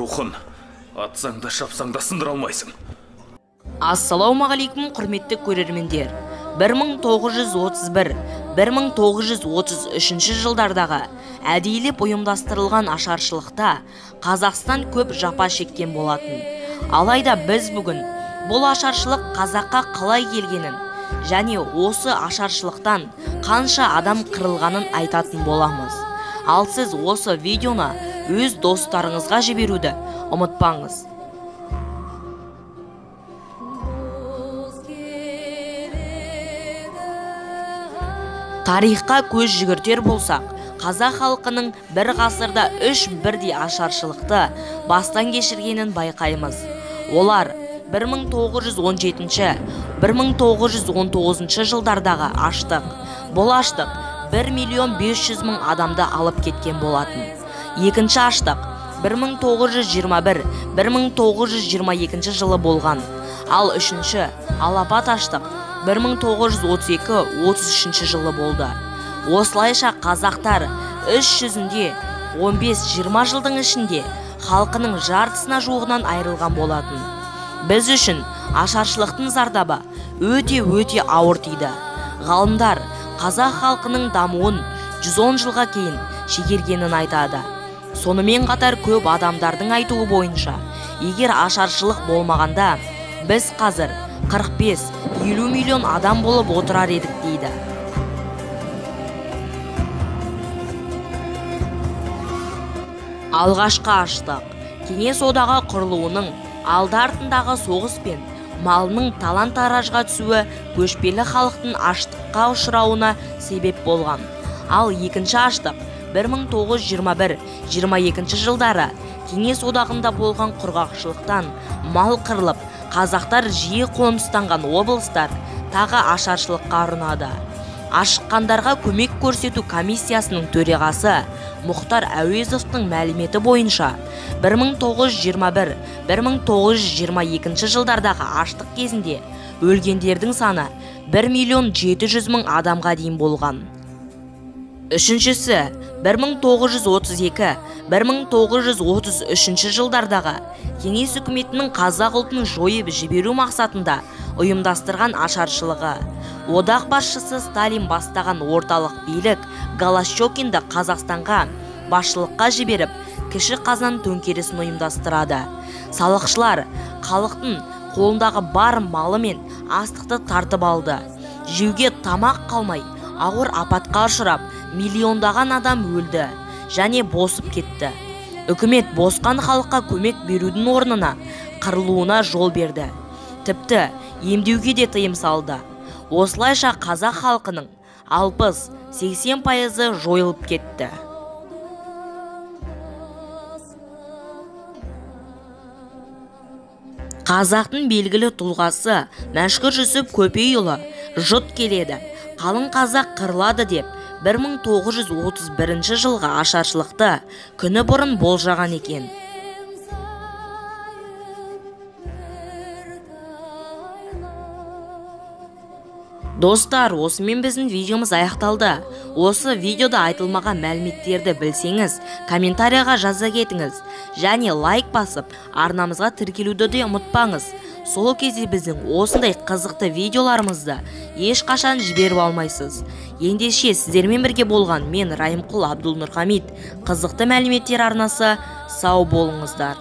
рухын. Атсаң да шапсаң да сындыра алмайсың. Ассалаумағалейкум құрметті көрермендер. 1931-1933 жылдардағы әдейілеп ұйымдастырылған ашаршылықта Қазақстан көп жапа шеккен болатын. Алайда біз бүгін бұл ашаршылық қазаққа қалай келгенін және осы ашаршылықтан қанша адам қырылғанын айтатын боламыз. Ал сіз осы видеоны өз достарыңызға жіберуді ұмытпаңыз. Тарихқа көз жүгіртер болсақ, қазақ халқының бір ғасырда 3 бірдей ашаршылықты бастан кешіргенін байқаймыз. Олар 1917-1919 жылдардағы аштық. Бұл аштық 1.500.000 адамды алып кеткен болатын. Екінші аштық 1921-1922 жылы болған. Ал үшінші алапат аштық 1932-33 жылы болды. Осылайша қазақтар іс жүзінде 15-20 жылдың ішінде халқының жартысына жуығынан айырылған болатын. Біз үшін ашаршылықтың зардабы өте ауыр тиді. Ғалымдар қазақ халқының дамуын 110 жылға кейін шегергенін айтады. Сонымен қатар көп адамдардың айтуы бойынша, егер ашаршылық болмағанда, біз қазір 45-50 миллион адам болып отырар едік дейді. Алғашқы аштық. Кеңес одағы құрылуының алды артындағы соғыс пен малының талан-таражға түсуі көшпелі халықтың аштыққа ұшырауына себеп болған. Ал екінші аштық 1921-22 жылдары Кеңес одағында болған құрғақшылықтан мал қырылып, қазақтар жиі қоныстанған облыстар тағы ашаршылыққа ұрынады. Ашыққандарға көмек көрсету комиссиясының төрағасы Мұхтар Әуезовтың мәліметі бойынша 1921-1922 жылдардағы аштық кезінде өлгендердің саны 1.700.000 адамға дейін болған. Үшіншісі 1932-1933 жылдардағы Кеңес үкіметінің қазақ ұлтын жойып жіберу мақсатында ұйымдастырған ашаршылығы. Одақ басшысы Сталин бастаған орталық билік Голощекинді Қазақстанға басшылыққа жіберіп, кіші қазан төңкерісін ұйымдастырады. Салықшылар халықтың қолындағы бар малы мен астықты тартып алды. Жеуге тамақ қалмай, ауыр апатқа ұшырап, миллиондаған адам өлді және босып кетті. Үкімет босқан халыққа көмек берудің орнына қырылуына жол берді. Тіпті емдеуге де тыйым салды. Осылайша қазақ халқының 60-80% жойылып кетті. Қазақтың белгілі тұлғасы Мәшһүр Жүсіп Көпейұлы жұт келеді, қалың қазақ қырылады деп 1931 жылғы ашаршылықты күні бұрын болжаған екен. Достар, осымен біздің видеомыз аяқталды. Осы видеода айтылмаған мәліметтерді білсеңіз, комментарияға жаза кетіңіз. Және лайк басып, арнамызға тіркелуді де ұмытпаңыз. Сол кезде біздің осындай қызықты видеоларымызды ешқашан жіберіп алмайсыз. Ендеше сіздермен бірге болған мен Райымқұл Абдулнұрхамит. Қызықты мәліметтер арнасы, сау болыңыздар.